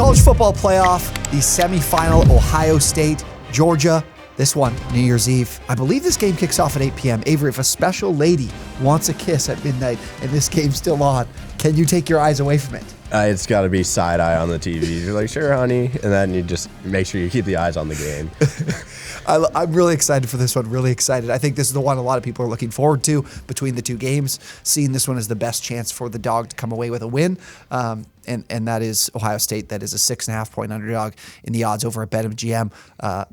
College Football Playoff, the semifinal, Ohio State, Georgia. This one, New Year's Eve. I believe this game kicks off at 8 p.m. Avery, if a special lady wants a kiss at midnight and this game's still on, can you take your eyes away from it? It's got to be side-eye on the TV. You're like, sure, honey. And then you just make sure you keep the eyes on the game. I'm really excited for this one, really excited. I think this is the one a lot of people are looking forward to between the two games, seeing this one as the best chance for the dog to come away with a win. And that is Ohio State. That is a 6.5-point underdog in the odds over at BetMGM.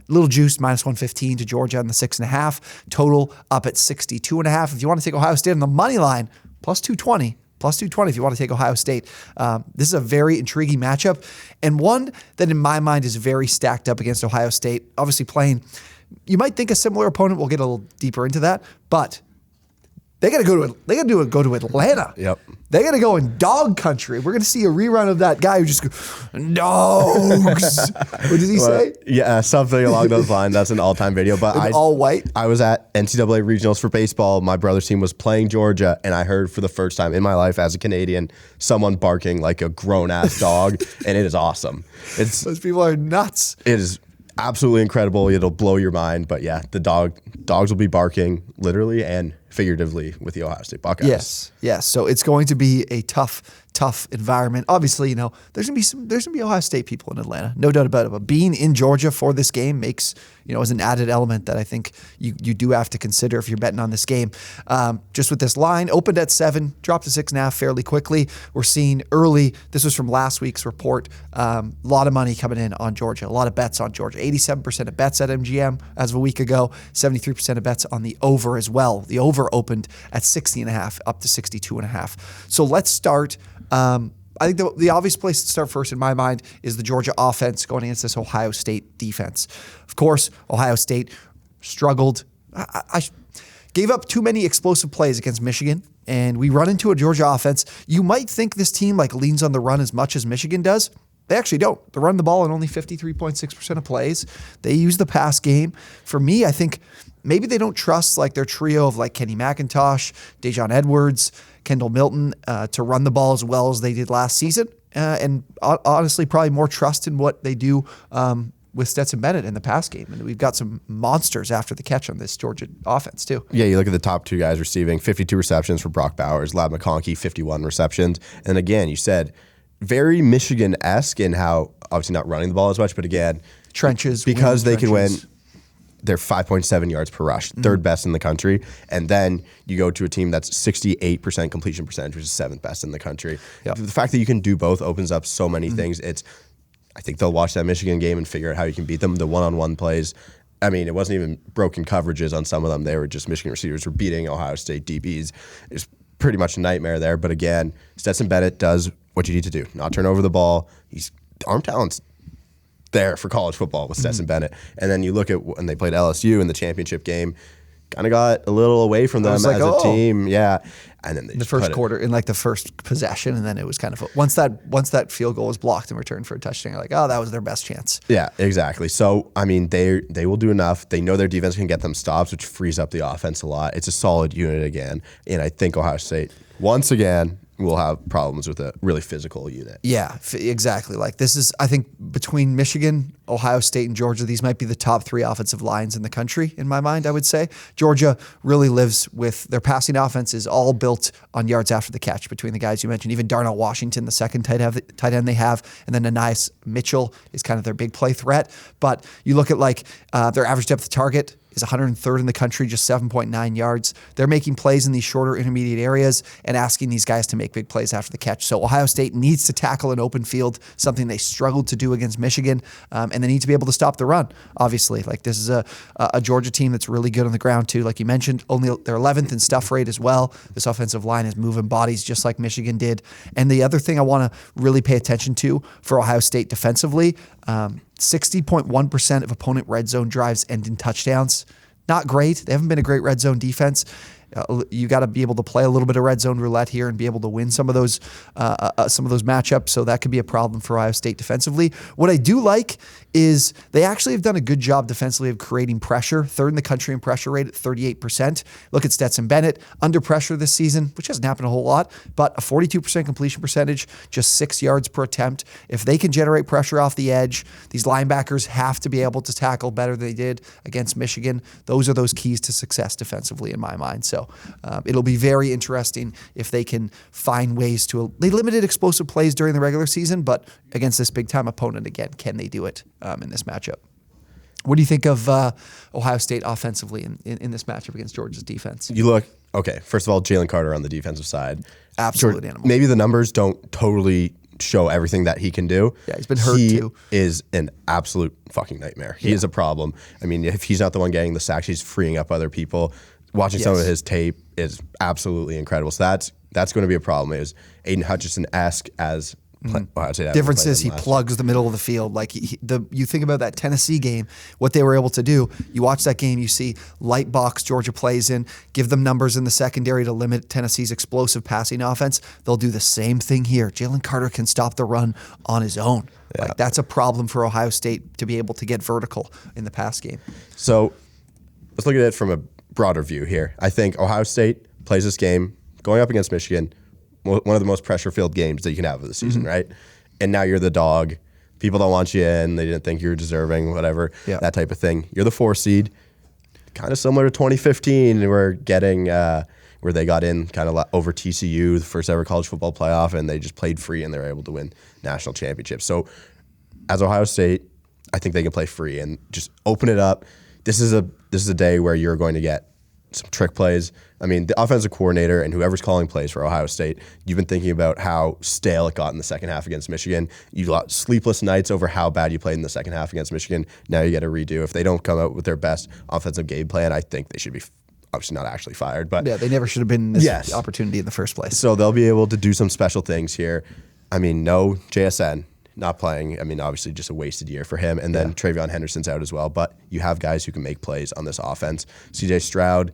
Little juice, -115 to Georgia on the 6.5. Total up at 62.5. If you want to take Ohio State on the money line, +220. +220 if you want to take Ohio State. This is a very intriguing matchup and one that in my mind is very stacked up against Ohio State. Obviously playing, you might think a similar opponent. We'll get a little deeper into that, but they got to go to Atlanta. Yep. They got to go in dog country. We're going to see a rerun of that guy who just goes, dogs. What did he say? Yeah, something along those lines. That's an all-time video. But all white. I was at NCAA regionals for baseball. My brother's team was playing Georgia, and I heard for the first time in my life as a Canadian someone barking like a grown-ass dog, and it is awesome. Those people are nuts. It is absolutely incredible. It'll blow your mind. But yeah, the dogs will be barking literally and figuratively with the Ohio State Buckeyes. Yes. So it's going to be a tough environment. Obviously, there's gonna be Ohio State people in Atlanta, no doubt about it. But being in Georgia for this game makes, is an added element that I think you do have to consider if you're betting on this game. Just with this line, opened at 7, dropped to 6.5 fairly quickly. We're seeing early. This was from last week's report. A lot of money coming in on Georgia. A lot of bets on Georgia. 87% of bets at MGM as of a week ago. 73% of bets on the over as well. The over opened at 60.5 up to 62.5. So let's start. I think the obvious place to start first in my mind is the Georgia offense going against this Ohio State defense. Of course, Ohio State struggled. I gave up too many explosive plays against Michigan, and we run into a Georgia offense. You might think this team leans on the run as much as Michigan does. They actually don't. They run the ball in only 53.6% of plays. They use the pass game. For me, I think maybe they don't trust their trio of Kenny McIntosh, Dejon Edwards, Kendall Milton to run the ball as well as they did last season. And honestly, probably more trust in what they do with Stetson Bennett in the pass game. And we've got some monsters after the catch on this Georgia offense too. Yeah, you look at the top two guys receiving 52 receptions for Brock Bowers, Lab McConkey, 51 receptions. And again, you said very Michigan-esque in how obviously not running the ball as much, but again, trenches because they can win. They're 5.7 yards per rush, third best in the country. And then you go to a team that's 68% completion percentage, which is 7th best in the country. Yep. The fact that you can do both opens up so many things. I think they'll watch that Michigan game and figure out how you can beat them. The one-on-one plays, it wasn't even broken coverages on some of them. They were just Michigan receivers were beating Ohio State DBs. It's pretty much a nightmare there. But again, Stetson Bennett does what you need to do, not turn over the ball. Arm talent's there for college football with Stetson Bennett. And then you look at when they played LSU in the championship game, kind of got a little away from them as a team. Yeah. And then the first quarter, in the first possession, and then it was kind of once that field goal was blocked and returned for a touchdown, you're like, oh, that was their best chance. Yeah, exactly. So they will do enough. They know their defense can get them stops, which frees up the offense a lot. It's a solid unit again. And I think Ohio State, once again, will have problems with a really physical unit. Yeah, exactly. This is, I think, between Michigan, Ohio State, and Georgia, these might be the top 3 offensive lines in the country, in my mind, I would say. Georgia really lives with their passing offense is all built on yards after the catch between the guys you mentioned. Even Darnell Washington, the second tight end they have, and then Anais Mitchell is kind of their big play threat. But you look at their average depth of target is 103rd in the country, just 7.9 yards. They're making plays in these shorter intermediate areas and asking these guys to make big plays after the catch. So Ohio State needs to tackle an open field, something they struggled to do against Michigan, and they need to be able to stop the run, obviously. This is a Georgia team that's really good on the ground too. Like you mentioned, they're 11th in stuff rate as well. This offensive line is moving bodies just like Michigan did. And the other thing I want to really pay attention to for Ohio State defensively, 60.1% of opponent red zone drives end in touchdowns. Not great. They haven't been a great red zone defense. You got to be able to play a little bit of red zone roulette here and be able to win some of those matchups. So that could be a problem for Ohio State defensively. What I do like is they actually have done a good job defensively of creating pressure. Third in the country in pressure rate at 38%. Look at Stetson Bennett under pressure this season, which hasn't happened a whole lot, but a 42% completion percentage, just 6 yards per attempt. If they can generate pressure off the edge, these linebackers have to be able to tackle better than they did against Michigan. Those are those keys to success defensively in my mind. So it'll be very interesting if they can find ways to. They limited explosive plays during the regular season, but against this big-time opponent again, can they do it in this matchup? What do you think of Ohio State offensively in this matchup against Georgia's defense? You look, okay, first of all, Jalen Carter on the defensive side. Absolute animal. Maybe the numbers don't totally show everything that he can do. Yeah, he's been hurt too. He is an absolute fucking nightmare. He is a problem. I mean, if he's not the one getting the sacks, he's freeing up other people. Watching some of his tape is absolutely incredible. So that's going to be a problem. Is Aiden Hutchinson-esque as difference is he plugs the middle of the field. Like you think about that Tennessee game, what they were able to do. You watch that game, you see light box Georgia plays in, give them numbers in the secondary to limit Tennessee's explosive passing offense. They'll do the same thing here. Jalen Carter can stop the run on his own. Yeah. Like that's a problem for Ohio State to be able to get vertical in the pass game. So let's look at it from a broader view here. I think Ohio State plays this game going up against Michigan, one of the most pressure-filled games that you can have of the season, right? And now you're the dog. People don't want you in. They didn't think you were deserving, whatever, that type of thing. You're the 4 seed, kind of similar to 2015. We're getting where they got in kind of over TCU, the first ever college football playoff, and they just played free and they were able to win national championships. So as Ohio State, I think they can play free and just open it up. This is a day where you're going to get some trick plays. I mean, the offensive coordinator and whoever's calling plays for Ohio State, you've been thinking about how stale it got in the second half against Michigan. You got sleepless nights over how bad you played in the second half against Michigan. Now you got to redo. If they don't come out with their best offensive game plan, I think they should be obviously not actually fired. But yeah, they never should have been in this opportunity in the first place. So they'll be able to do some special things here. I mean, no JSN. Not playing. I mean, obviously just a wasted year for him. And then Travion Henderson's out as well. But you have guys who can make plays on this offense. CJ Stroud.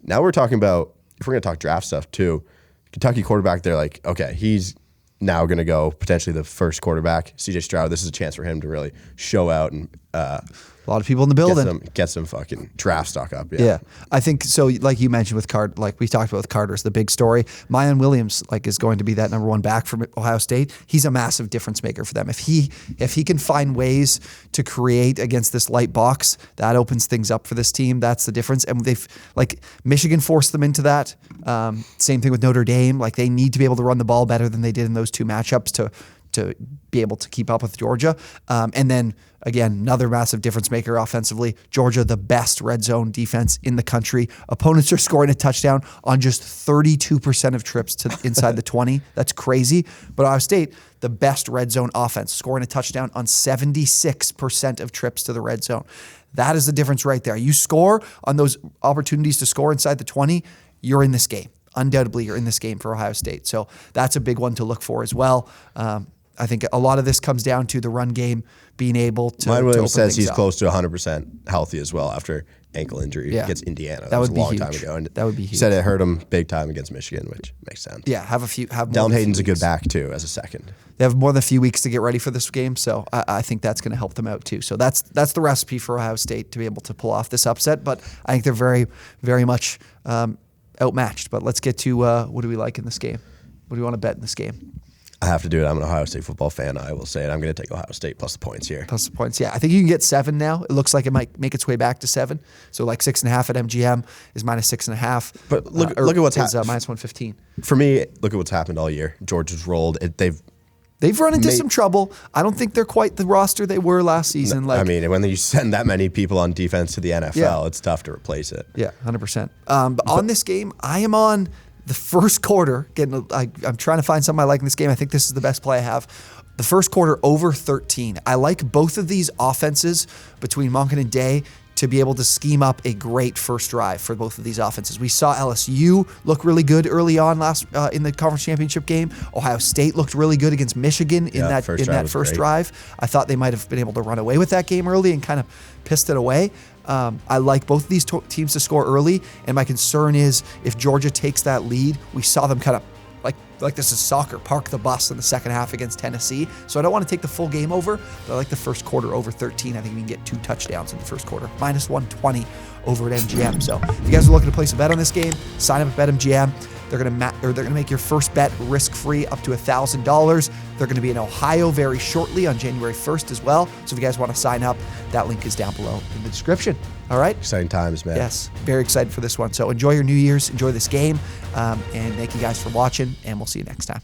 Now we're talking about, if we're going to talk draft stuff too, Kentucky quarterback, they're like, okay, he's now going to go potentially the first quarterback. CJ Stroud, this is a chance for him to really show out and a lot of people in the building. Get some fucking draft stock up. Yeah. I think so. Like you mentioned with Carter, like we talked about with Carter's the big story. Mayan Williams is going to be that number 1 back from Ohio State. He's a massive difference maker for them. If he can find ways to create against this light box, that opens things up for this team. That's the difference. And Michigan forced them into that. Same thing with Notre Dame. Like they need to be able to run the ball better than they did in those 2 matchups to be able to keep up with Georgia. And then, again, another massive difference maker offensively. Georgia, the best red zone defense in the country. Opponents are scoring a touchdown on just 32% of trips to inside the 20. That's crazy. But Ohio State, the best red zone offense, scoring a touchdown on 76% of trips to the red zone. That is the difference right there. You score on those opportunities to score inside the 20, you're in this game. Undoubtedly, you're in this game for Ohio State. So that's a big one to look for as well. I think a lot of this comes down to the run game being able to. Mayan Williams says he's close to 100% healthy as well after ankle injury against Indiana. That was a long time ago. And that would be huge. He said it hurt him big time against Michigan, which makes sense. Yeah, have Dylan Hayden's a good back too as a second. They have more than a few weeks to get ready for this game, so I think that's going to help them out too. So that's the recipe for Ohio State to be able to pull off this upset. But I think they're very, very much outmatched. But let's get to what do we like in this game? What do we want to bet in this game? I have to do it. I'm an Ohio State football fan. I will say it. I'm going to take Ohio State plus the points here. Plus the points, yeah. I think you can get 7 now. It looks like it might make its way back to 7. So like 6.5 at MGM is minus 6.5. But look at what's happened. Minus 115. For me, look at what's happened all year. Georgia's rolled. They've run into some trouble. I don't think they're quite the roster they were last season. I mean, when you send that many people on defense to the NFL, it's tough to replace it. Yeah, 100%. But on this game, I am on the first quarter. I'm trying to find something I like in this game. I think this is the best play I have. The first quarter over 13. I like both of these offenses between Monken and Day to be able to scheme up a great first drive for both of these offenses. We saw LSU look really good early on in the conference championship game. Ohio State looked really good against Michigan in that first drive. I thought they might have been able to run away with that game early and kind of pissed it away. I like both of these teams to score early, and my concern is if Georgia takes that lead, we saw them kind of like this is soccer, park the bus in the second half against Tennessee. So I don't want to take the full game over, but I like the first quarter over 13. I think we can get 2 touchdowns in the first quarter. Minus 120 over at MGM. So if you guys are looking to place a bet on this game, sign up at BetMGM. They're gonna make your first bet risk-free up to $1,000. They're gonna be in Ohio very shortly on January 1st as well. So if you guys want to sign up, that link is down below in the description. All right? Exciting times, man. Yes, very excited for this one. So enjoy your New Year's, enjoy this game, and thank you guys for watching, and we'll see you next time.